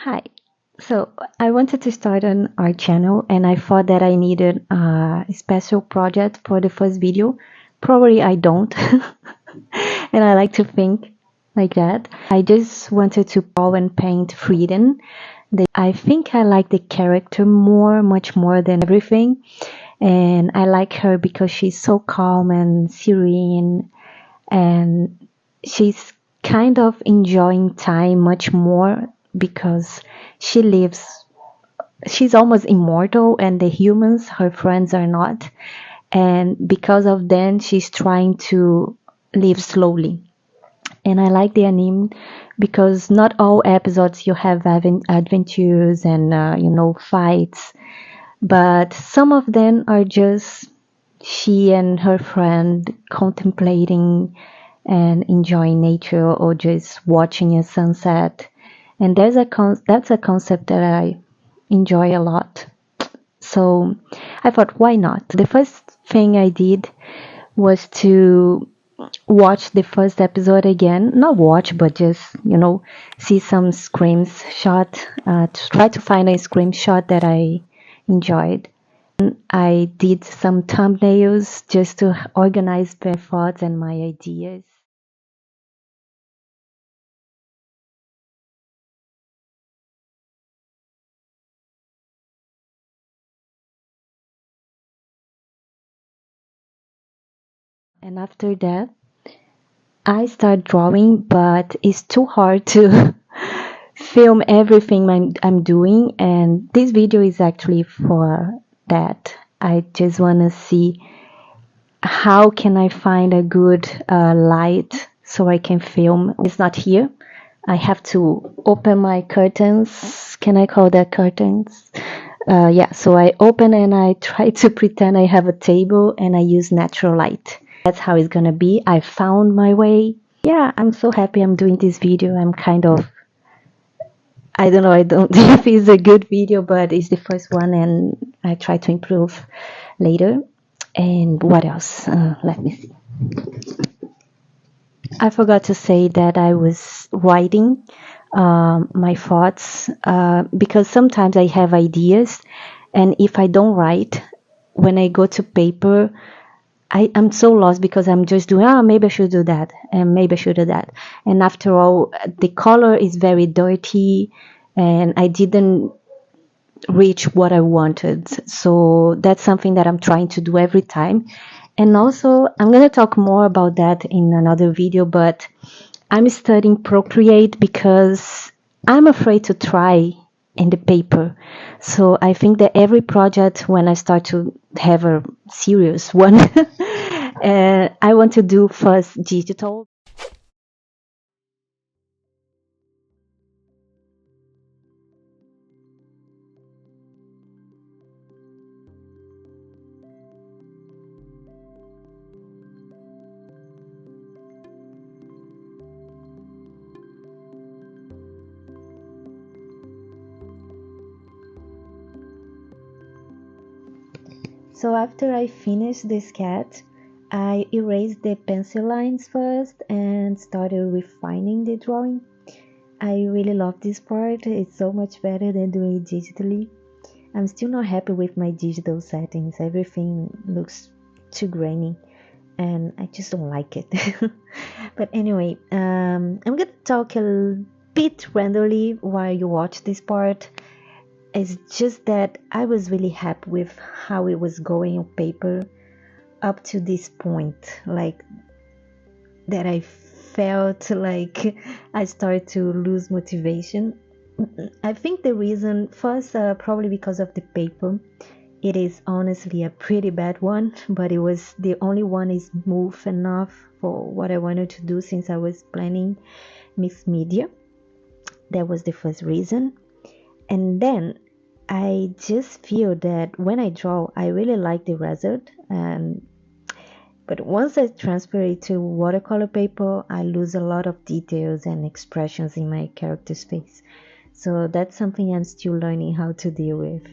Hi. So I wanted to start an art channel and I thought that I needed a special project for the first video. Probably I don't. And I like to think like that. I just wanted to draw and paint Frieren. I think I like the character much more than everything. And I like her because she's so calm and serene and she's kind of enjoying time much more because she lives she's almost immortal and the humans her friends are not, and because of that she's trying to live slowly. And I like the anime because not all episodes you have adventures and fights, but some of them are just she and her friend contemplating and enjoying nature or just watching a sunset. And that's a concept that I enjoy a lot. So I thought, why not? The first thing I did was to watch the first episode again. Not watch, but just, see some screams shot, to try to find a scream shot that I enjoyed. I did some thumbnails just to organize my thoughts and my ideas. And after that, I start drawing, but it's too hard to film everything I'm doing. And this video is actually for that. I just want to see how can I find a good light so I can film. It's not here. I have to open my curtains. Can I call that curtains? Yeah, so I open and I try to pretend I have a table and I use natural light. That's how it's gonna be. I found my way. Yeah, I'm so happy I'm doing this video. I'm kind of, I don't know, I don't know if it's a good video, but it's the first one and I try to improve later. And what else? Let me see. I forgot to say that I was writing my thoughts because sometimes I have ideas, and if I don't write, when I go to paper, I'm so lost because I'm just doing, maybe I should do that, and maybe I should do that. And after all, the color is very dirty, and I didn't reach what I wanted. So that's something that I'm trying to do every time. And also, I'm going to talk more about that in another video, but I'm studying Procreate because I'm afraid to try in the paper. So I think that every project, when I start to have a serious one, I want to do first digital. So after I finished the sketch, I erased the pencil lines first and started refining the drawing. I really love this part. It's so much better than doing it digitally. I'm still not happy with my digital settings. Everything looks too grainy and I just don't like it. But anyway, I'm gonna talk a bit randomly while you watch this part. It's just that I was really happy with how it was going on paper up to this point. Like that I felt like I started to lose motivation. I think the reason first, probably because of the paper. It is honestly a pretty bad one, but it was the only one is smooth enough for what I wanted to do since I was planning mixed media. That was the first reason. And then I just feel that when I draw, I really like the result. And but once I transfer it to watercolor paper, I lose a lot of details and expressions in my character's face. So that's something I'm still learning how to deal with.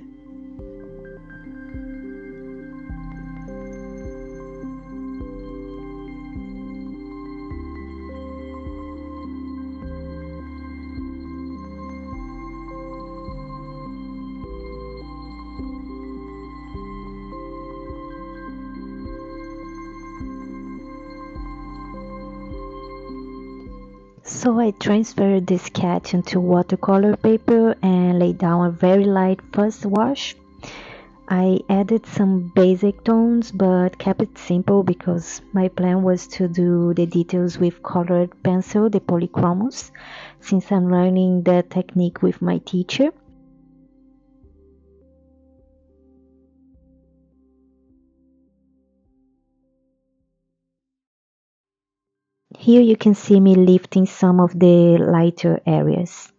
So I transferred the sketch into watercolor paper and laid down a very light first wash. I added some basic tones but kept it simple because my plan was to do the details with colored pencil, the polychromos, since I'm learning that technique with my teacher. Here you can see me lifting some of the lighter areas.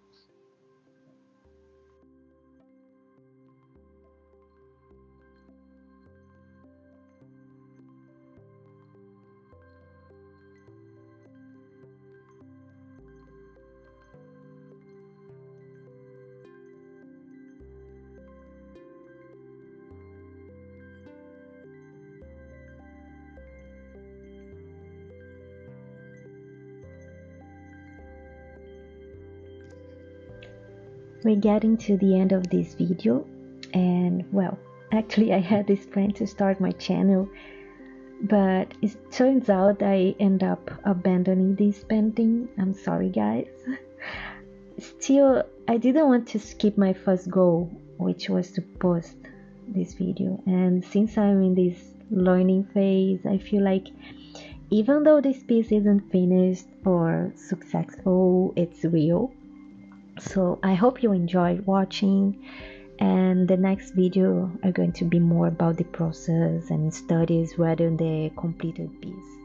We're getting to the end of this video, and well, actually I had this plan to start my channel, but it turns out I end up abandoning this painting. I'm sorry guys. Still, I didn't want to skip my first goal, which was to post this video, and since I'm in this learning phase, I feel like even though this piece isn't finished or successful, it's real. So I hope you enjoyed watching, and the next video are going to be more about the process and studies rather than the completed piece.